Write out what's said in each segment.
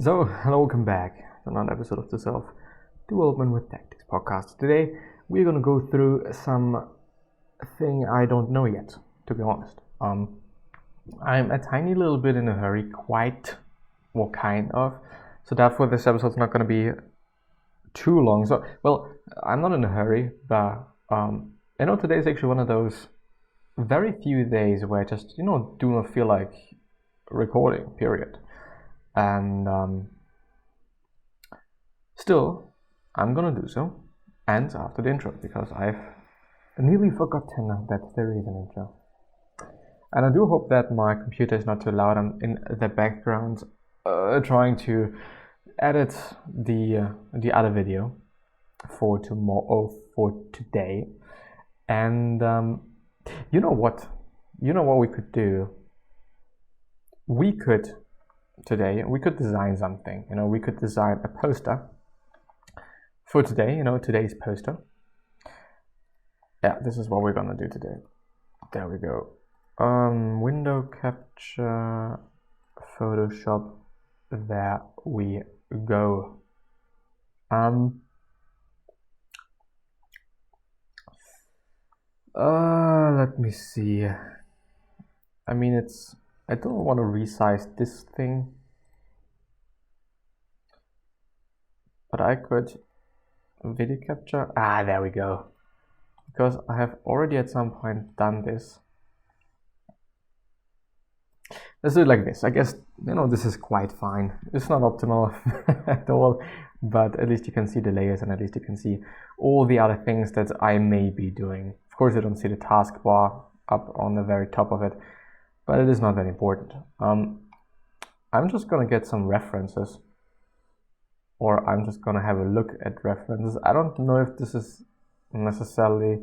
So, hello, welcome back to another episode of the Self-Development with Tactics podcast. Today, we're going to go through something I don't know yet, to be honest. I'm a tiny little bit in a hurry, kind of. So therefore, this episode's not going to be too long. So, well, I'm not in a hurry, but today is actually one of those very few days where I just, do not feel like recording, period. And still, I'm gonna do so, and after the intro, because I've nearly forgotten that there is an intro. And I do hope that my computer is not too loud. I'm in the background trying to edit the other video for today. And you know what we could do? Today we could design something. We could design a poster for today. Today's poster. Yeah, this is what we're gonna do today. There we go. Window capture, Photoshop. There we go. Let me see. I don't want to resize this thing, but I could video capture. There we go. Because I have already at some point done this. Let's do it like this. I guess, this is quite fine. It's not optimal at all, but at least you can see the layers and at least you can see all the other things that I may be doing. Of course, you don't see the taskbar up on the very top of it, but it is not that important. I'm just gonna get some references, or I'm just gonna have a look at references. I don't know if this is necessarily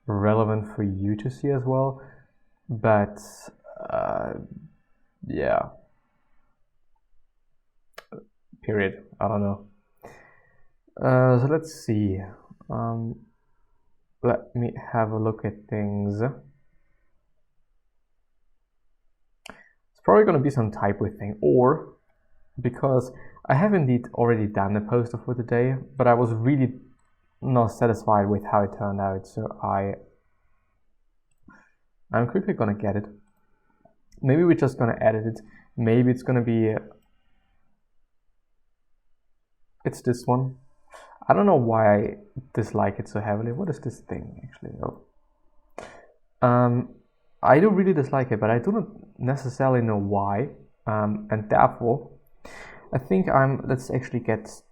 relevant for you to see as well, but yeah. Period. I don't know. So let's see. Let me have a look at things. Probably going to be some typo thing, or because I have indeed already done a poster for today, but I was really not satisfied with how it turned out, so I'm quickly going to get it. Maybe we're just going to edit it. Maybe it's going to be it's this one. I don't know why I dislike it so heavily. What is this thing actually? I do really dislike it, but I do not necessarily know why, and therefore I think let's actually get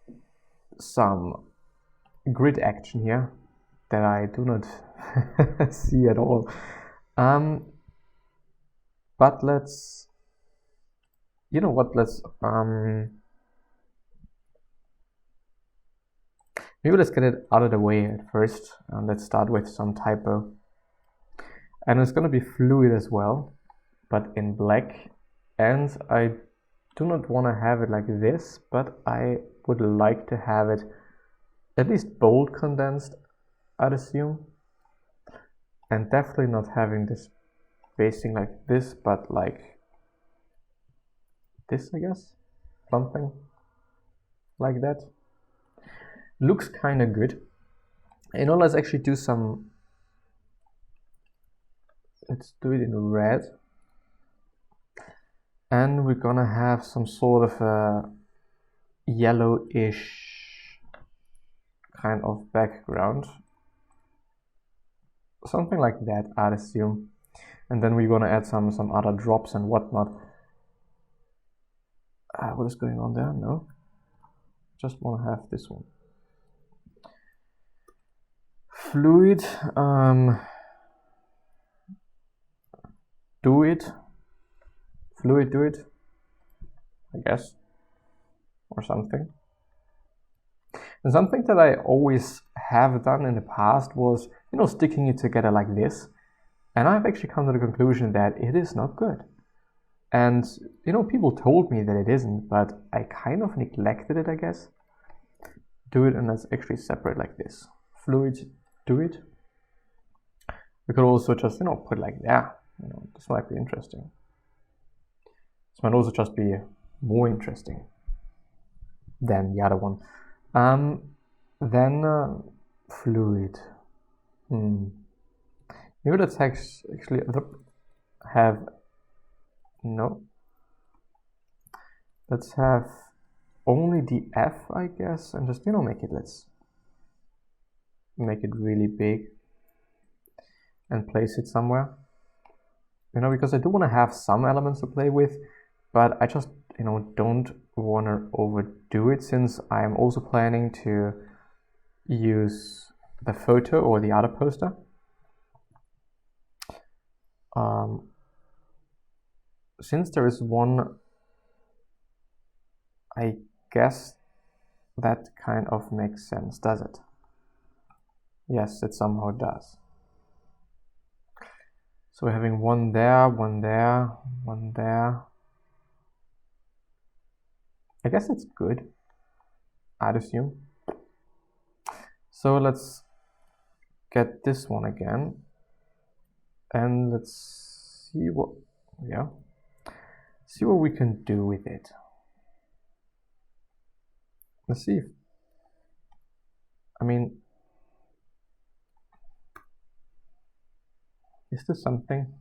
some grid action here that I do not see at all. But let's maybe let's get it out of the way at first, and let's start with some typo. And it's going to be fluid as well, but in black. And I do not want to have it like this, but I would like to have it at least bold condensed, I'd assume. And definitely not having this spacing like this, but like this, I guess. Something like that. Looks kind of good. Let's actually do some. Let's do it in red, and we're gonna have some sort of a yellowish kind of background, something like that, I'd assume. And then we're gonna add some other drops and whatnot. What is going on there? No, just want to have this one fluid. Do it, I guess, or something. And something that I always have done in the past was, sticking it together like this. And I've actually come to the conclusion that it is not good. And, people told me that it isn't, but I kind of neglected it, I guess. Do it, and let's actually separate like this. Fluid, do it. We could also just, put like that. This might be interesting. This might also just be more interesting. than the other one. Then fluid. Maybe let's actually have no. Let's have only the F, I guess, and just, you know, let's make it really big and place it somewhere. You know, because I do want to have some elements to play with, but I just, you know, don't want to overdo it, since I'm also planning to use the photo or the other poster. Since there is one, I guess that kind of makes sense, does it? Yes, it somehow does. So we're having one there, one there, one there. I guess it's good, I'd assume. So let's get this one again, and let's see what, see what we can do with it. Let's see. I mean, is this something?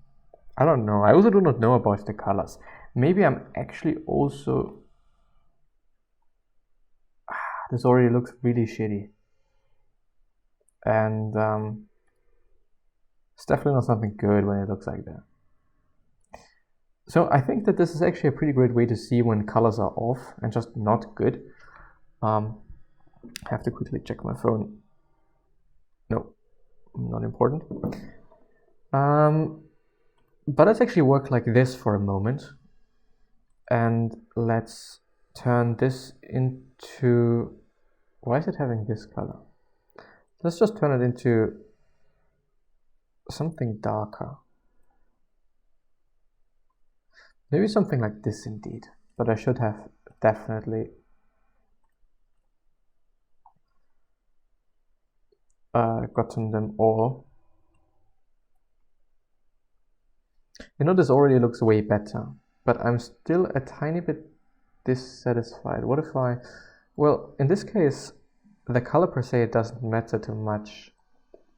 I don't know. I also do not know about the colors. Maybe I'm actually also... this already looks really shitty. And it's definitely not something good when it looks like that. So I think that this is actually a pretty great way to see when colors are off and just not good. I have to quickly check my phone. No, not important. But let's actually work like this for a moment, and let's turn this into, why is it having this color? Let's just turn it into something darker. Maybe something like this indeed, but I should have definitely gotten them all. You know, this already looks way better, but I'm still a tiny bit dissatisfied. What if I, well, in this case, the color per se, it doesn't matter too much,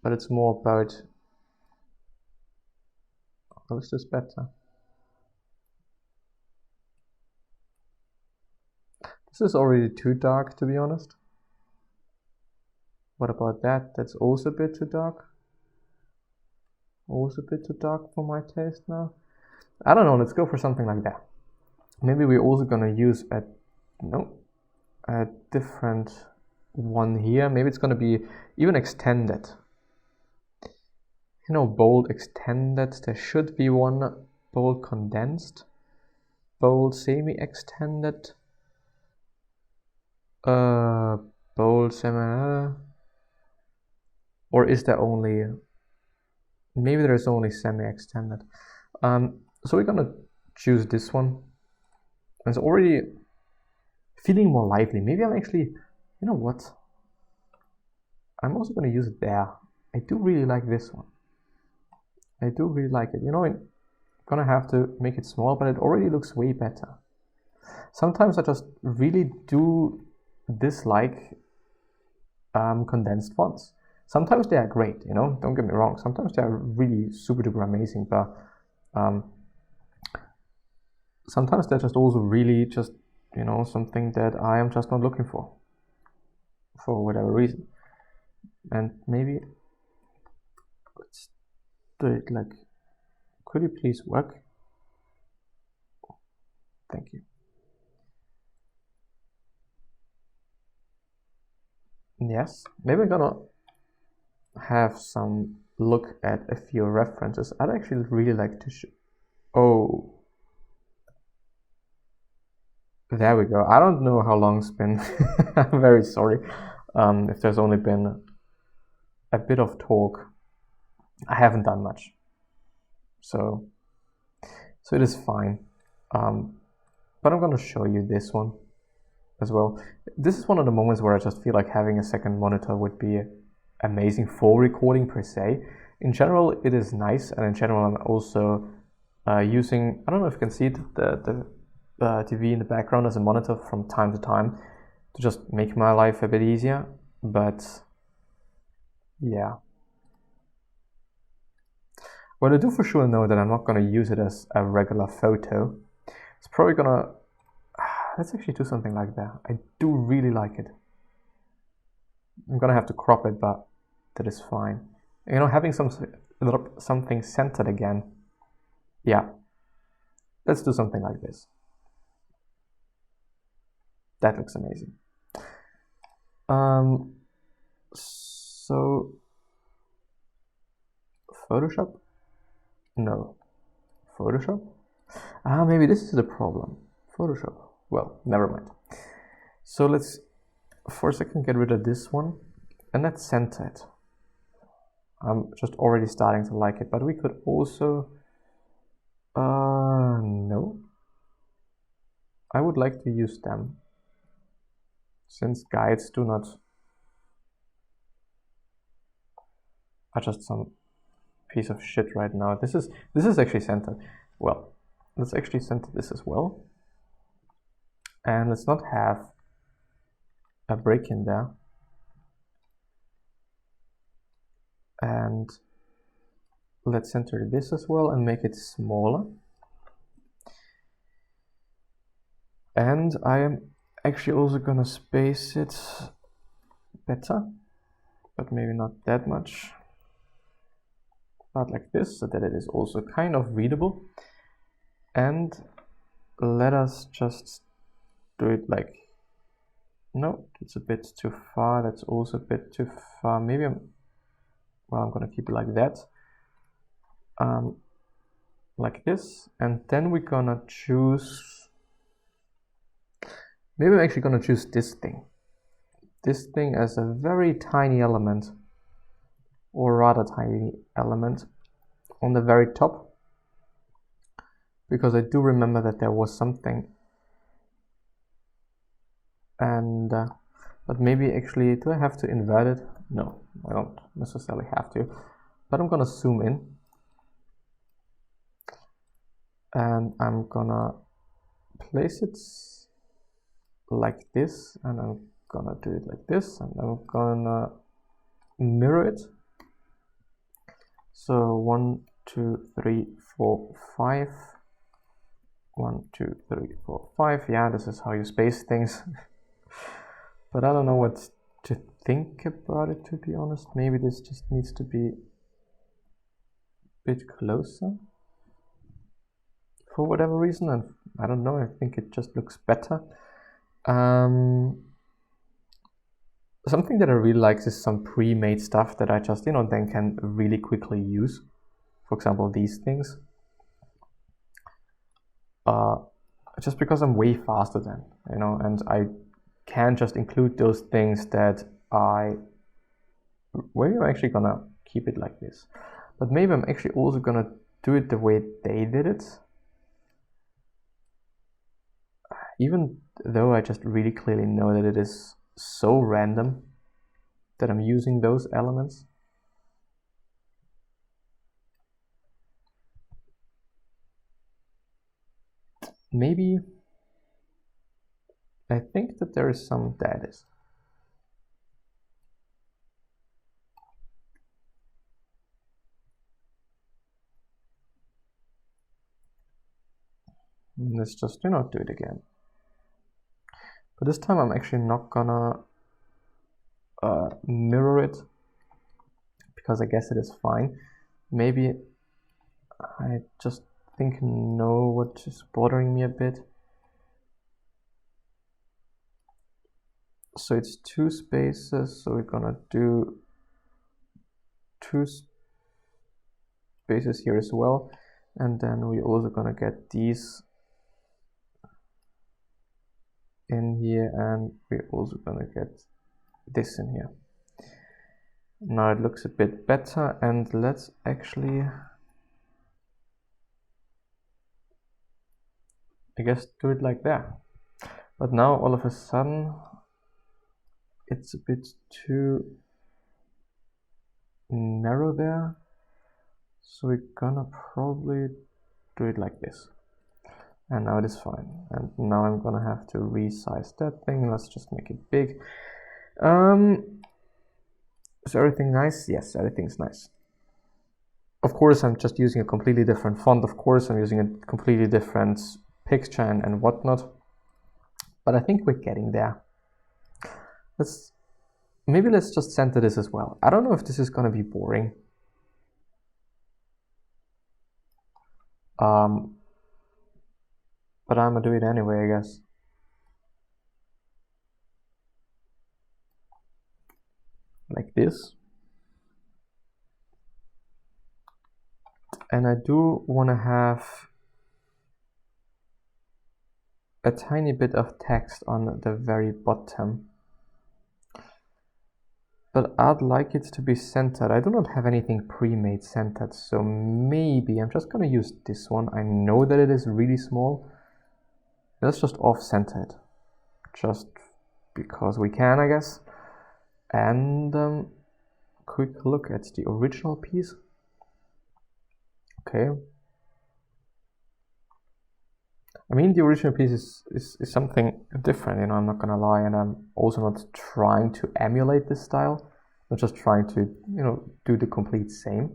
but it's more about, how is this better? This is already too dark, to be honest. What about that? That's also a bit too dark. Also a bit too dark for my taste now. I don't know, let's go for something like that. Maybe we're also gonna use a different one here. Maybe it's gonna be even extended. You know, bold extended. There should be one bold condensed, bold semi-extended, bold semi, or is there only, maybe there's only semi-extended. So we're gonna choose this one. It's already feeling more lively. Maybe I'm actually, you know what? I'm also gonna use it there. I do really like this one. I do really like it. You know, I'm gonna have to make it small, but it already looks way better. Sometimes I just really do dislike condensed fonts. Sometimes they are great, you know, don't get me wrong. Sometimes they are really super duper amazing, but sometimes they're just also really just, you know, something that I am just not looking for whatever reason. And maybe let's do it like, could you please work? Thank you. Yes, maybe I'm gonna have some look at a few references. I'd actually really like to show. Oh, there we go. I don't know how long it's been. I'm very sorry if there's only been a bit of talk. I haven't done much, so it is fine. But I'm gonna show you this one as well. This is one of the moments where I just feel like having a second monitor would be amazing for recording per se. In general, it is nice, and in general, I'm also using, I don't know if you can see the TV in the background as a monitor from time to time. to just make my life a bit easier, but yeah. Well, I do for sure know that I'm not going to use it as a regular photo. It's probably gonna, let's actually do something like that. I do really like it. I'm gonna have to crop it, but that is fine. You know, having something centered again. Yeah, let's do something like this. That looks amazing. So Photoshop? No. Photoshop? Maybe this is the problem. Photoshop. Well, never mind. So let's, for a second, get rid of this one, and let's center it. I'm just already starting to like it, but we could also, no. I would like to use them, since guides do not, are just some piece of shit right now. This is actually centered. Well, let's actually center this as well. And let's not have a break in there. And let's center this as well and make it smaller. And I am actually also gonna space it better, but maybe not that much. Not like this, so that it is also kind of readable. And let us just do it like, no, it's a bit too far. That's also a bit too far. Maybe I'm gonna keep it like that. Like this, and then we're gonna choose, maybe I'm actually gonna choose this thing as a very tiny element, or rather tiny element on the very top, because I do remember that there was something. And but maybe actually, do I have to invert it? No, I don't necessarily have to, but I'm gonna zoom in and I'm gonna place it like this, and I'm gonna do it like this, and I'm gonna mirror it. So 1, 2, 3, 4, 5. 1, 2, 3, 4, 5. Yeah, this is how you space things. But I don't know what to think about it, to be honest. Maybe this just needs to be a bit closer for whatever reason, and I don't know, I think it just looks better. Something that I really like is some pre-made stuff that I just, then can really quickly use. For example, these things. Just because I'm way faster than, and I can just include those things that maybe I'm actually gonna keep it like this, but maybe I'm actually also gonna do it the way they did it, even though I just really clearly know that it is so random that I'm using those elements. Maybe I think that there is some data. Let's just do it again. But this time I'm actually not gonna mirror it, because I guess it is fine. Maybe I just know what is bothering me a bit. So it's 2 spaces, so we're gonna do 2 spaces here as well, and then we're also gonna get these in here, and we're also gonna get this in here. Now it looks a bit better, and let's actually, I guess, do it like that. But now all of a sudden it's a bit too narrow there, so we're gonna probably do it like this. And now it is fine. And now I'm gonna have to resize that thing. Let's just make it big. Is everything nice? Yes, everything's nice. Of course, I'm just using a completely different font. Of course, I'm using a completely different picture and whatnot. But I think we're getting there. Maybe let's just center this as well. I don't know if this is gonna be boring. But I'm gonna do it anyway, I guess. Like this. And I do want to have a tiny bit of text on the very bottom. But I'd like it to be centered. I do not have anything pre-made centered, so maybe I'm just going to use this one. I know that it is really small. Let's just off-center it. Just because we can, I guess. And quick look at the original piece. Okay. I mean, the original piece is something different, you know, I'm not gonna lie, and I'm also not trying to emulate this style. I'm just trying to, you know, do the complete same.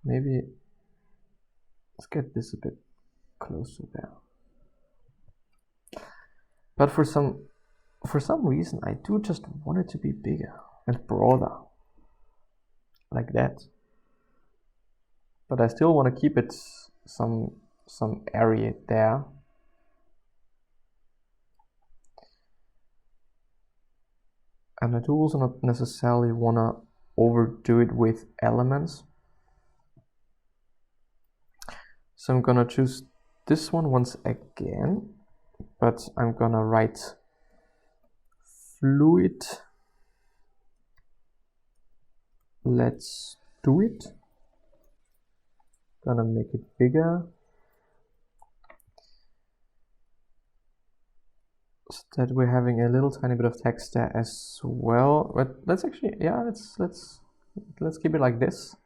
Maybe let's get this a bit closer there. But for some reason, I do just want it to be bigger and broader, like that. But I still want to keep it some area there. And I do also not necessarily want to overdo it with elements. So I'm gonna choose this one once again, but I'm gonna write fluid. Let's do it. Gonna make it bigger so that we're having a little tiny bit of text there as well. But let's actually, yeah, let's keep it like this.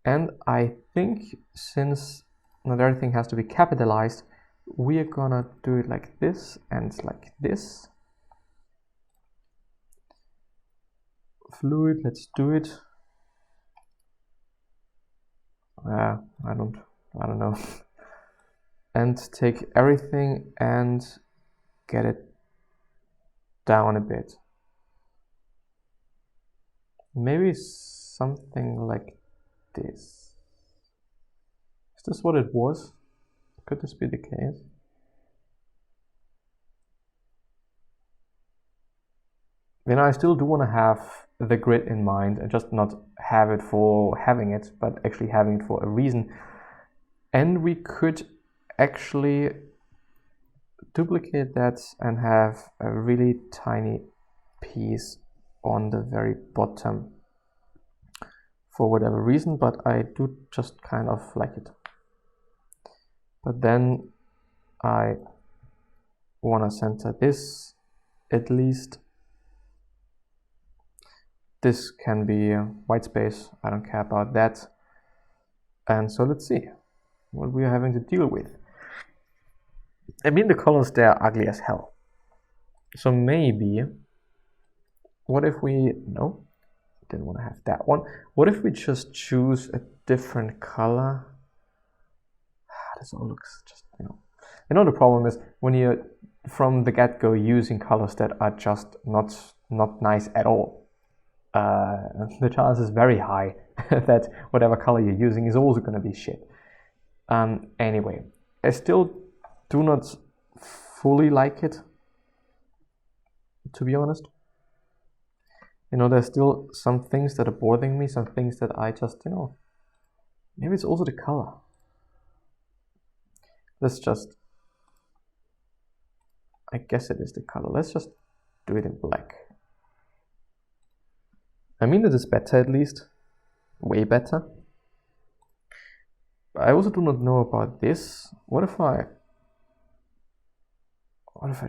And I think since not everything has to be capitalized, we are gonna do it like this and like this. Fluid, let's do it. I don't know. And take everything and get it down a bit. Maybe something like this. Is this what it was? Could this be the case? You know, I still do want to have the grid in mind and just not have it for having it, but actually having it for a reason. And we could actually duplicate that and have a really tiny piece on the very bottom for whatever reason, but I do just kind of like it. But then I want to center this at least. This can be white space, I don't care about that. And so let's see what we are having to deal with. I mean, the colors there are ugly as hell. So maybe, what if we, no, didn't want to have that one. What if we just choose a different color? This all looks just, you know, the problem is when you're from the get-go using colors that are just not nice at all. The chance is very high that whatever color you're using is also going to be shit. Anyway, I still do not fully like it, to be honest. You know, there's still some things that are bothering me, some things that I just, you know, maybe it's also the color. Let's just, I guess it is the color. Let's just do it in black. I mean, it is better at least, way better. I also do not know about this. What if I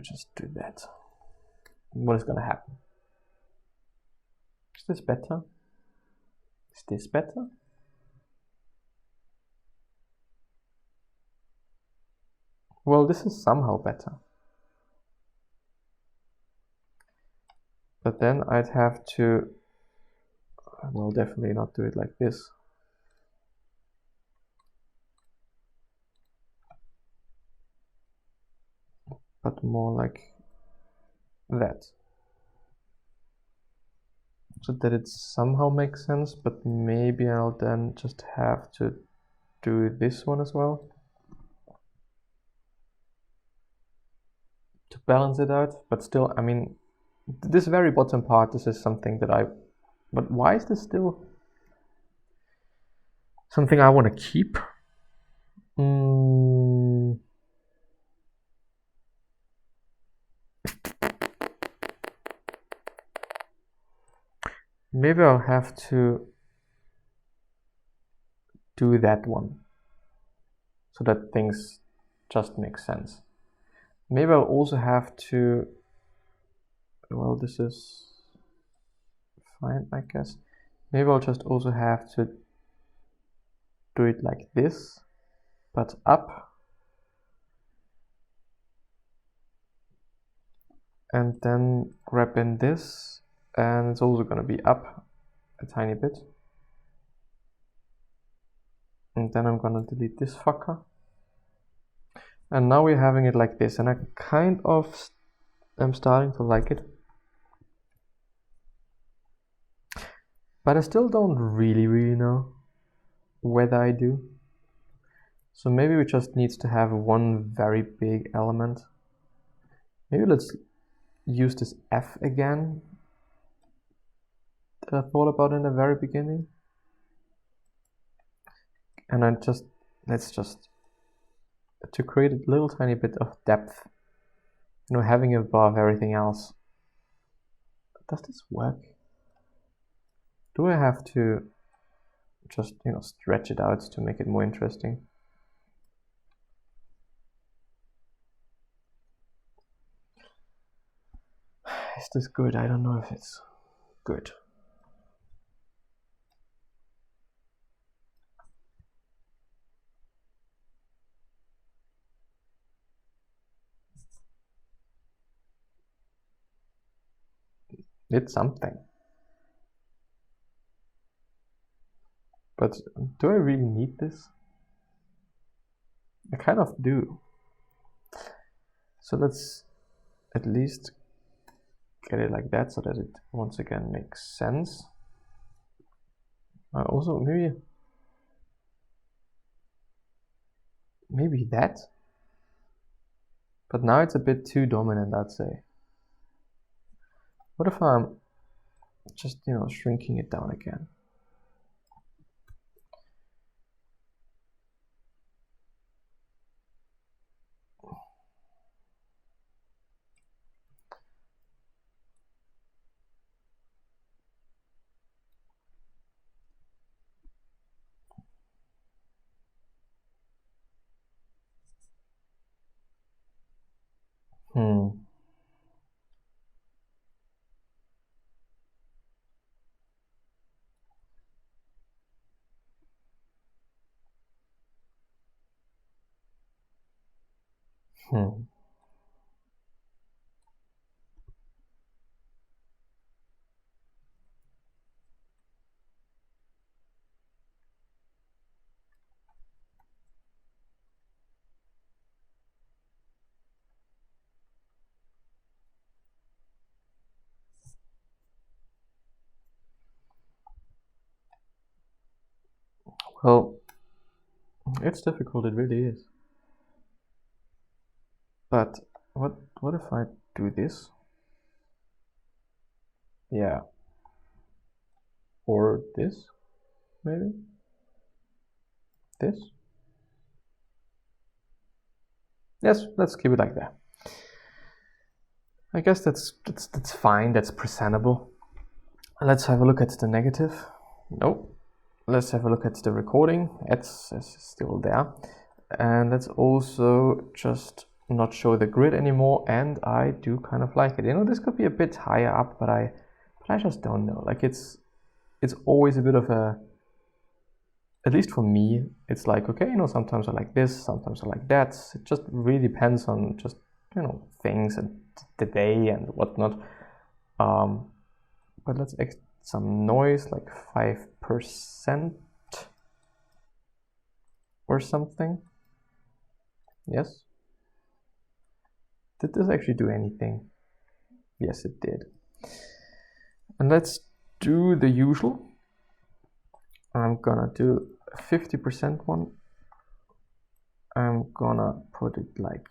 just do that? What is gonna happen? Is this better? Is this better? Well, this is somehow better. But then I'd have to, well, definitely not do it like this. But more like that. So that it somehow makes sense, but maybe I'll then just have to do this one as well to balance it out. But still, I mean, this very bottom part, this is something that but why is this still something I want to keep? Maybe I'll have to do that one so that things just make sense. Maybe I'll also have to, well, this is fine, I guess. Maybe I'll just also have to do it like this, but up. And then grab in this, and it's also going to be up a tiny bit. And then I'm going to delete this fucker. And now we're having it like this, and I kind of am starting to like it. But I still don't really know whether I do. So maybe we just need to have one very big element. Maybe let's use this F again that I thought about in the very beginning. And let's just to create a little tiny bit of depth, you know, having it above everything else. Does this work? Do I have to just, you know, stretch it out to make it more interesting? Is this good? I don't know if it's good. It's something. But do I really need this? I kind of do. So let's at least get it like that so that it once again makes sense. Also maybe that, but now it's a bit too dominant, I'd say. What if I'm just, you know, shrinking it down again? Well, it's difficult, it really is. But what if I do this? Yeah. Or this, maybe? This? Yes, let's keep it like that. I guess that's fine, that's presentable. Let's have a look at the negative. Nope. Let's have a look at the recording. It's still there. And let's also just not show the grid anymore, and I do kind of like it. You know, this could be a bit higher up, but I just don't know. Like it's always a bit of a at least for me, it's like, okay, sometimes I like this, sometimes I like that. It just really depends on just, things and the day and whatnot. But let's add some noise, like 5% or something. Yes. Did this actually do anything? Yes, it did. And let's do the usual. I'm gonna do a 50% one. I'm gonna put it like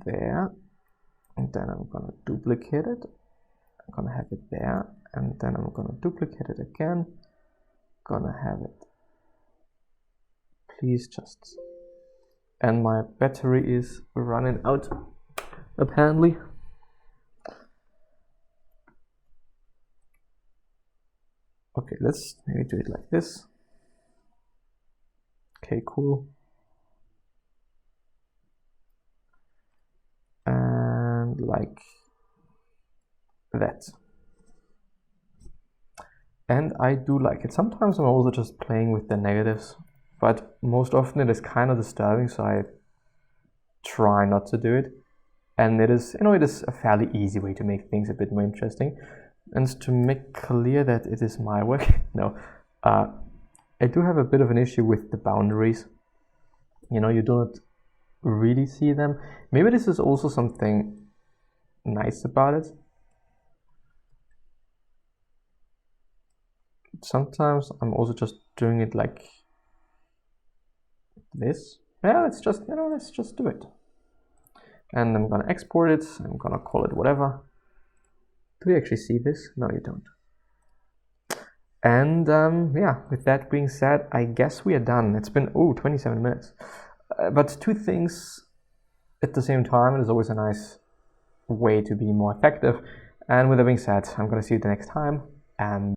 there, and then I'm gonna duplicate it. I'm gonna have it there, and then I'm gonna duplicate it again. Gonna have it. Please just. And my battery is running out, apparently. Okay, let's maybe do it like this. Okay, cool. And like that. And I do like it. Sometimes I'm also just playing with the negatives, but most often it is kind of disturbing, so I try not to do it. And it is, it is a fairly easy way to make things a bit more interesting. And to make clear that it is my work, no, I do have a bit of an issue with the boundaries. You do not really see them. Maybe this is also something nice about it. Sometimes I'm also just doing it like this. Yeah, let's just do it. And I'm gonna export it. I'm gonna call it whatever. Do you actually see this? No, you don't. And yeah, with that being said, I guess we are done. It's been 27 minutes. But two things at the same time is always a nice way to be more effective. And with that being said, I'm gonna see you the next time. And